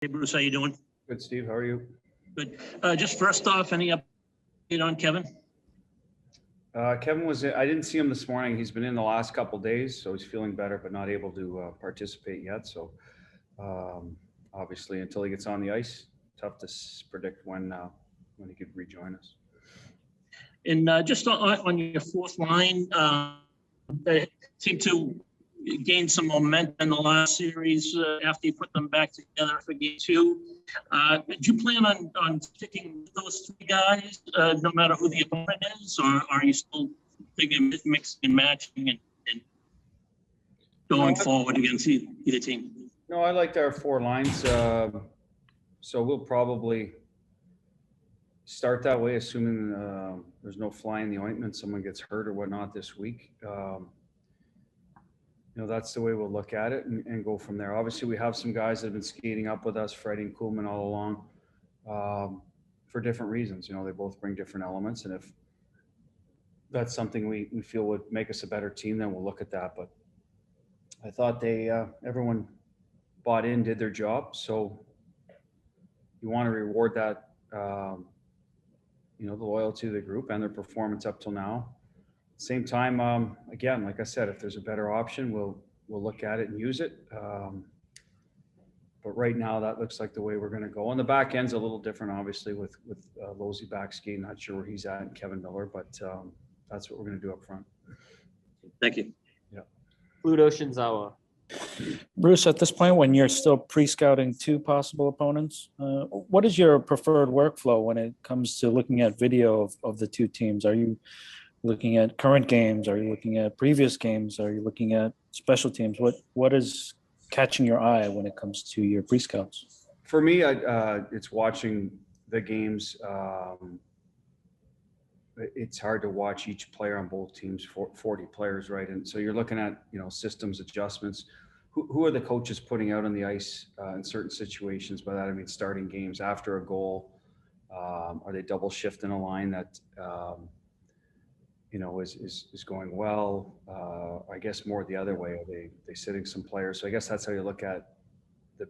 Hey, Bruce, how you doing? Good, Steve. How are you? Good. Just first off, any update on Kevin? Kevin I didn't see him this morning. He's been in the last couple of days, so he's feeling better, but not able to participate yet. So obviously, until he gets on the ice, tough to predict when he could rejoin us. And just on your fourth line, they seem to gain some momentum in the last series after you put them back together for game two. Did you plan on sticking with those three guys, no matter who the opponent is, or are you still thinking mixing and matching and going forward against either team? No, I liked our four lines. So we'll probably start that way, assuming there's no fly in the ointment, someone gets hurt or whatnot this week. That's the way we'll look at it and go from there. Obviously, we have some guys that have been skating up with us, Freddie and Kuhlman, all along for different reasons. They both bring different elements. And if that's something we feel would make us a better team, then we'll look at that. But I thought everyone bought in, did their job. So you want to reward that, the loyalty to the group and their performance up till now. Same time, again, like I said, if there's a better option, we'll look at it and use it. But right now, that looks like the way we're going to go. On the back end's a little different, obviously, with Losey back skating. Not sure where he's at, and Kevin Miller, but that's what we're going to do up front. Thank you. Yeah. Pluto Shinzawa. Bruce, at this point, when you're still pre-scouting two possible opponents, what is your preferred workflow when it comes to looking at video of the two teams? Are you looking at current games? Are you looking at previous games? Are you looking at special teams? What is catching your eye when it comes to your pre-scouts? For me, it's watching the games. It's hard to watch each player on both teams, 40 players, right? And so you're looking at, systems adjustments. Who are the coaches putting out on the ice in certain situations? By that, I mean starting games after a goal. Are they double shifting a line that, is going well? I guess more the other way. Are they sitting some players? So I guess that's how you look at the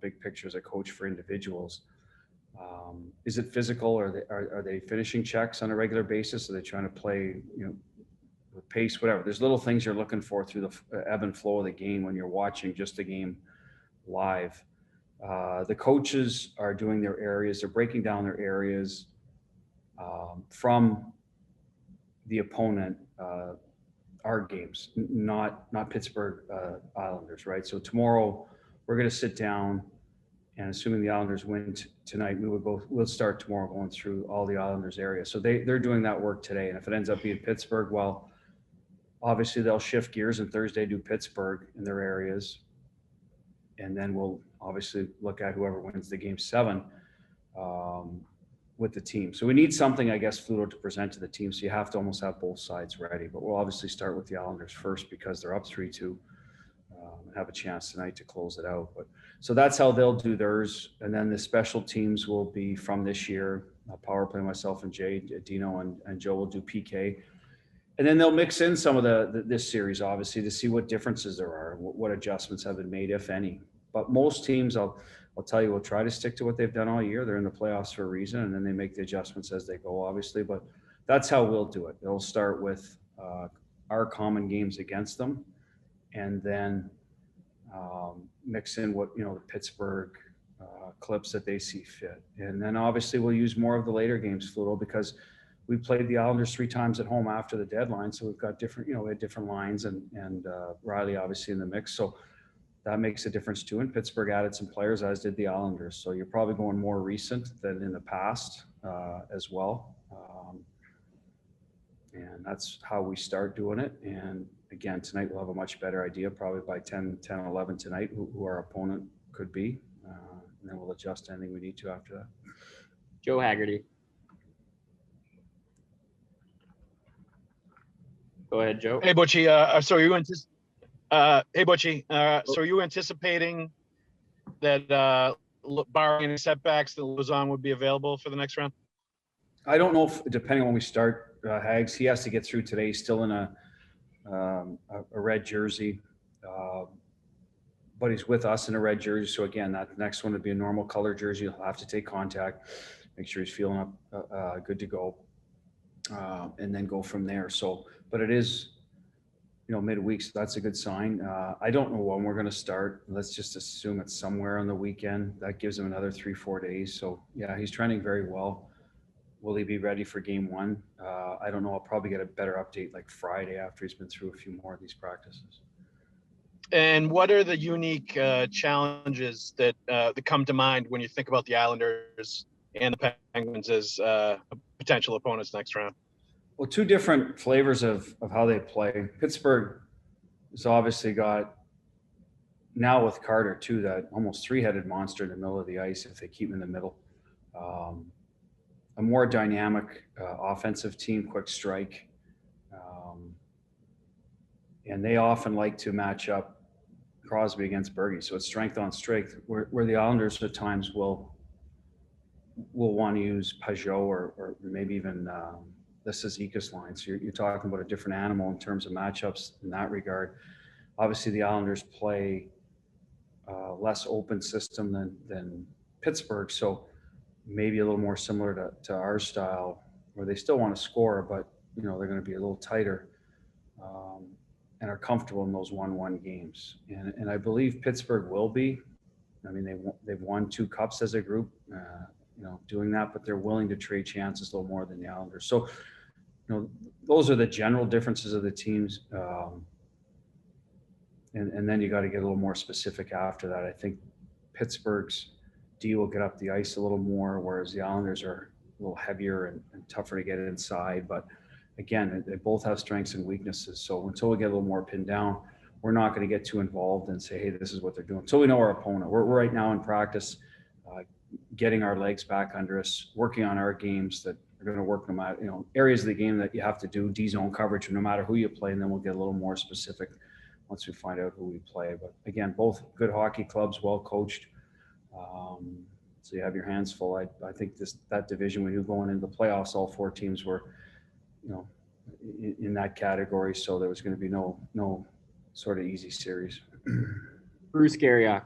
big picture as a coach for individuals. Is it physical? Or are they finishing checks on a regular basis? Are they trying to play, with pace, whatever? There's little things you're looking for through the ebb and flow of the game when you're watching just the game live. The coaches are doing their areas. They're breaking down their areas from the opponent, our games, not Pittsburgh Islanders, right? So tomorrow we're going to sit down, and assuming the Islanders win tonight, we'll start tomorrow going through all the Islanders areas. So they're doing that work today. And if it ends up being Pittsburgh, well, obviously they'll shift gears and Thursday do Pittsburgh in their areas. And then we'll obviously look at whoever wins the game 7 with the team. So we need something, I guess, Fluto to present to the team. So you have to almost have both sides ready. But we'll obviously start with the Islanders first because they're up 3-2. Have a chance tonight to close it out. But so that's how they'll do theirs. And then the special teams will be from this year. Power play, myself and Jay, Dino and Joe will do PK. And then they'll mix in some of this series, obviously, to see what differences there are, what adjustments have been made, if any. But most teams, I'll tell you, will try to stick to what they've done all year. They're in the playoffs for a reason, and then they make the adjustments as they go, obviously. But that's how we'll do it. They'll start with our common games against them, and then mix in what, the Pittsburgh clips that they see fit. And then obviously we'll use more of the later games, Fluto, because we played the Islanders 3 times at home after the deadline. So we've got different, we had different lines and Reilly obviously in the mix. So that makes a difference too. And Pittsburgh added some players, as did the Islanders. So you're probably going more recent than in the past as well. And that's how we start doing it. And again, tonight we'll have a much better idea, probably by 10, 11 tonight, who our opponent could be. And then we'll adjust anything we need to after that. Joe Haggerty. Go ahead, Joe. Hey, Butchie. So are you anticipating that barring any setbacks, that Luzon would be available for the next round? I don't know if, depending on when we start, Hags, he has to get through today. He's still in a red jersey. but he's with us in a red jersey. So again, that next one would be a normal color jersey. He'll have to take contact, make sure he's feeling up, good to go, and then go from there. So, but it is, midweek, so that's a good sign. I don't know when we're going to start. Let's just assume it's somewhere on the weekend. That gives him another 3-4 days. So yeah, he's trending very well. Will he be ready for game one? I don't know. I'll probably get a better update like Friday after he's been through a few more of these practices. And what are the unique challenges that come to mind when you think about the Islanders and the Penguins as potential opponents next round? Well, two different flavors of how they play. Pittsburgh has obviously got, now with Carter too, that almost three-headed monster in the middle of the ice if they keep him in the middle. A more dynamic offensive team, quick strike. And they often like to match up Crosby against Berge. So it's strength on strength, where the Islanders at times will want to use Pajot or maybe even the Cizikas line. So you're talking about a different animal in terms of matchups in that regard. Obviously, the Islanders play less open system than Pittsburgh. So maybe a little more similar to our style, where they still want to score, but they're going to be a little tighter and are comfortable in those 1-1 games. And I believe Pittsburgh will be. I mean, they've won 2 cups as a group, doing that, but they're willing to trade chances a little more than the Islanders. So, those are the general differences of the teams. And then you got to get a little more specific after that. I think Pittsburgh's D will get up the ice a little more, whereas the Islanders are a little heavier and tougher to get inside. But again, they both have strengths and weaknesses. So until we get a little more pinned down, we're not going to get too involved and say, hey, this is what they're doing. So we know our opponent. We're right now in practice, getting our legs back under us, working on our games that are going to work no matter, areas of the game that you have to do, D-zone coverage, no matter who you play, and then we'll get a little more specific once we find out who we play. But again, both good hockey clubs, well coached. So you have your hands full. I think that division, when you're going into the playoffs, all 4 teams were, in that category. So there was going to be no sort of easy series. Bruce Garriock.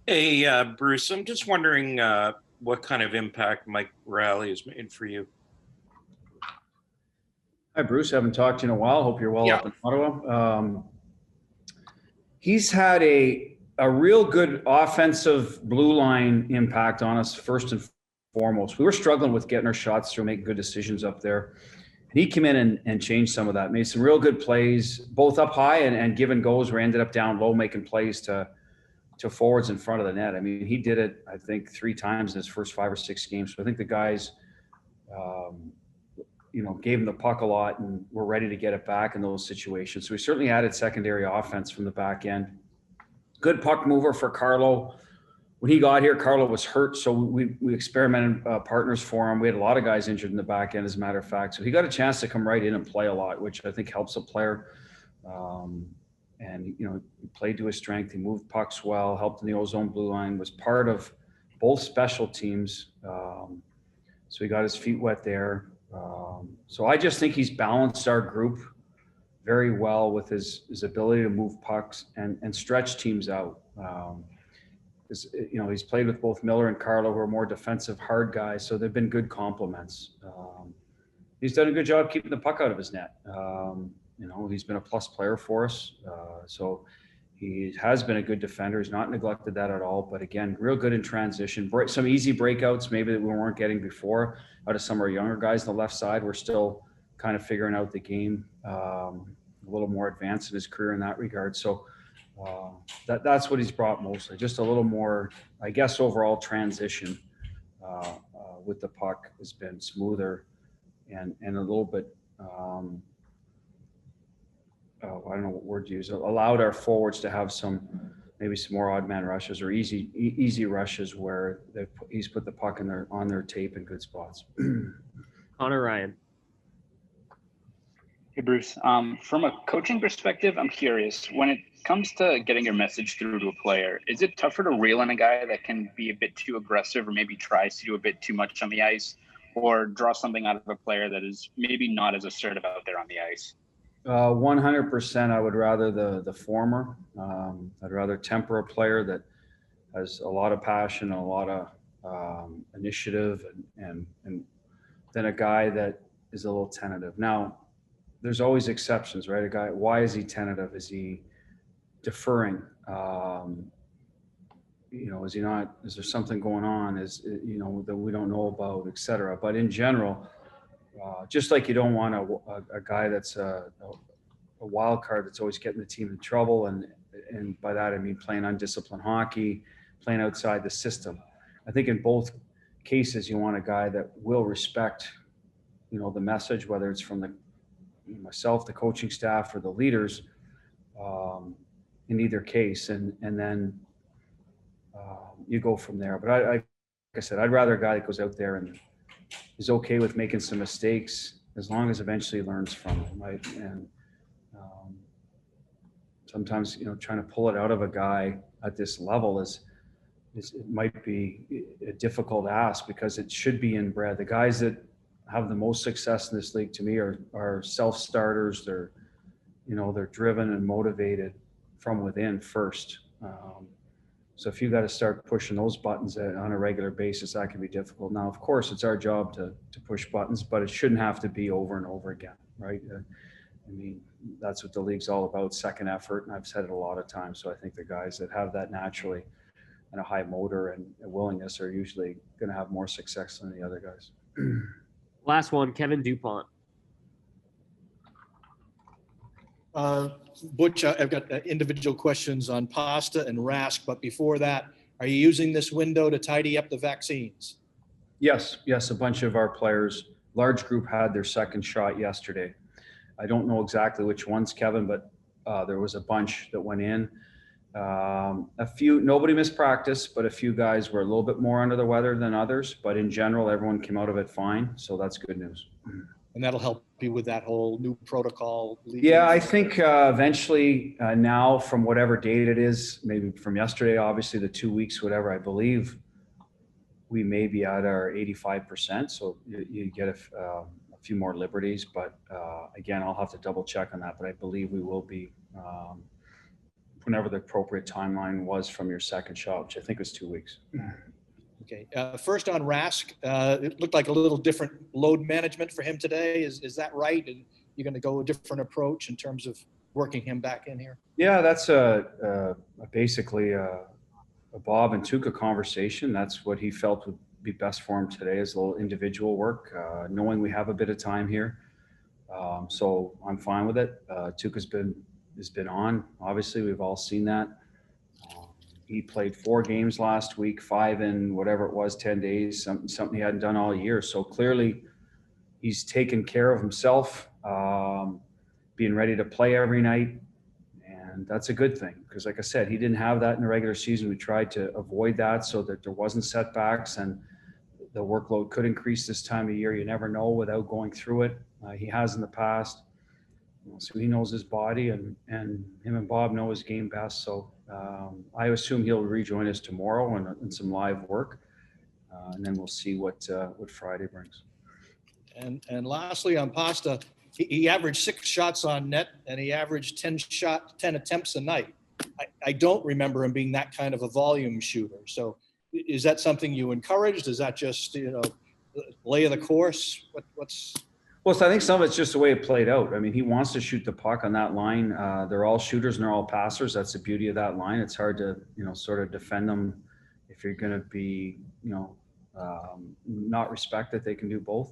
Hey, Bruce, I'm just wondering what kind of impact Mike Reilly has made for you. Hi, Bruce. Haven't talked to you in a while. Hope you're well up in Ottawa. He's had a real good offensive blue line impact on us, first and foremost. We were struggling with getting our shots through, making good decisions up there. And he came in and changed some of that, made some real good plays, both up high and given goals where he ended up down low, making plays to forwards in front of the net. I mean, he did it, I think, 3 times in his first 5 or 6 games. So I think the guys, gave him the puck a lot and were ready to get it back in those situations. So we certainly added secondary offense from the back end. Good puck mover for Carlo. When he got here, Carlo was hurt, so we experimented partners for him. We had a lot of guys injured in the back end, as a matter of fact. So he got a chance to come right in and play a lot, which I think helps a player. And he played to his strength. He moved pucks well, helped in the ozone blue line, was part of both special teams. So he got his feet wet there. So I just think he's balanced our group very well with his ability to move pucks and stretch teams out. He's played with both Miller and Carlo, who are more defensive, hard guys. So they've been good complements. He's done a good job keeping the puck out of his net. He's been a plus player for us. So he has been a good defender. He's not neglected that at all. But again, real good in transition. Some easy breakouts maybe that we weren't getting before out of some of our younger guys on the left side. We're still kind of figuring out the game, a little more advanced in his career in that regard. So that's what he's brought mostly. Just a little more, I guess, overall transition with the puck has been smoother and a little bit, I don't know what word to use, allowed our forwards to have maybe some more odd man rushes or easy rushes where he's put the puck on their tape in good spots. Connor Ryan. Hey, Bruce. From a coaching perspective, I'm curious, when it comes to getting your message through to a player, is it tougher to reel in a guy that can be a bit too aggressive or maybe tries to do a bit too much on the ice, or draw something out of a player that is maybe not as assertive out there on the ice? 100%. I would rather the former. I'd rather temper a player that has a lot of passion, a lot of initiative, and than a guy that is a little tentative. Now, there's always exceptions, right? A guy, why is he tentative? Is he deferring? Is he not? Is there something going on? That we don't know about, et cetera. But in general, just like you don't want a guy that's a wild card that's always getting the team in trouble, and by that I mean playing undisciplined hockey, playing outside the system. I think in both cases you want a guy that will respect, the message, whether it's from myself, the coaching staff, or the leaders, in either case, and then you go from there. But like I said, I'd rather a guy that goes out there and is okay with making some mistakes, as long as eventually learns from them, right? And sometimes, trying to pull it out of a guy at this level is it might be a difficult ask, because it should be inbred. The guys that have the most success in this league, to me, are self-starters. They're driven and motivated from within first. So if you got to start pushing those buttons on a regular basis, that can be difficult. Now, of course, it's our job to push buttons, but it shouldn't have to be over and over again, right? That's what the league's all about, second effort, and I've said it a lot of times. So I think the guys that have that naturally and a high motor and a willingness are usually going to have more success than the other guys. Last one, Kevin Dupont. Butch, I've got individual questions on Pasta and Rask, but before that, are you using this window to tidy up the vaccines? Yes. A bunch of our players, large group, had their second shot yesterday. I don't know exactly which ones, Kevin, but there was a bunch that went in. A few, nobody missed practice, but a few guys were a little bit more under the weather than others. But in general, everyone came out of it fine. So that's good news. And that'll help you with that whole new protocol. Yeah, I think eventually now, from whatever date it is, maybe from yesterday, obviously the 2 weeks, whatever, I believe we may be at our 85%. So you get a few more liberties, but again, I'll have to double check on that. But I believe we will be whenever the appropriate timeline was from your second shot, which I think was 2 weeks. Okay. First on Rask, it looked like a little different load management for him today. Is that right? And you're going to go a different approach in terms of working him back in here? Yeah, that's basically a Bob and Tuukka conversation. That's what he felt would be best for him today, is a little individual work, knowing we have a bit of time here. So I'm fine with it. Tuukka's been on. Obviously, we've all seen that. He played 4 games last week, 5 in whatever it was, 10 days, something he hadn't done all year. So clearly he's taken care of himself, being ready to play every night. And that's a good thing, because like I said, he didn't have that in the regular season. We tried to avoid that so that there wasn't setbacks, and the workload could increase this time of year. You never know without going through it. He has in the past. So he knows his body, and him and Bob know his game best. So I assume he'll rejoin us tomorrow and some live work, and then we'll see what Friday brings. And lastly, on Pasta, he averaged 6 shots on net, and he averaged 10 attempts a night. I don't remember him being that kind of a volume shooter. So is that something you encouraged? Is that just lay of the course? What's Well, so I think some of it's just the way it played out. I mean, he wants to shoot the puck on that line. They're all shooters and they're all passers. That's the beauty of that line. It's hard to, sort of defend them if you're going to be, not respect that they can do both.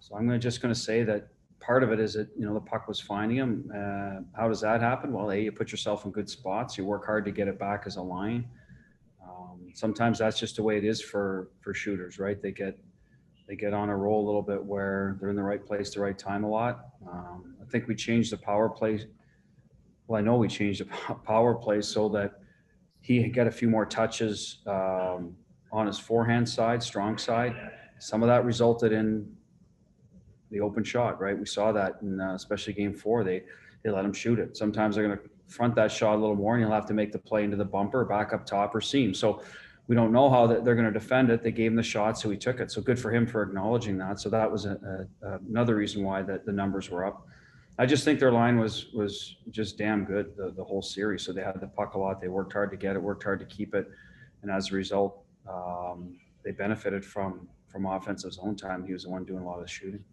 So I'm just going to say that part of it is that, the puck was finding him. How does that happen? Well, you put yourself in good spots. You work hard to get it back as a line. Sometimes that's just the way it is for shooters, right? They get on a roll a little bit where they're in the right place, the right time a lot. I think we changed the power play. Well, I know we changed the power play so that he got a few more touches on his forehand side, strong side. Some of that resulted in the open shot, right? We saw that in especially game 4. They let him shoot it. Sometimes they're going to front that shot a little more, and you'll have to make the play into the bumper, back up top, or seam. So we don't know how they're going to defend it. They gave him the shot, so he took it. So good for him for acknowledging that. So that was another reason why the numbers were up. I just think their line was just damn good the whole series. So they had the puck a lot. They worked hard to get it, worked hard to keep it, and as a result, they benefited from offensive zone time. He was the one doing a lot of the shooting.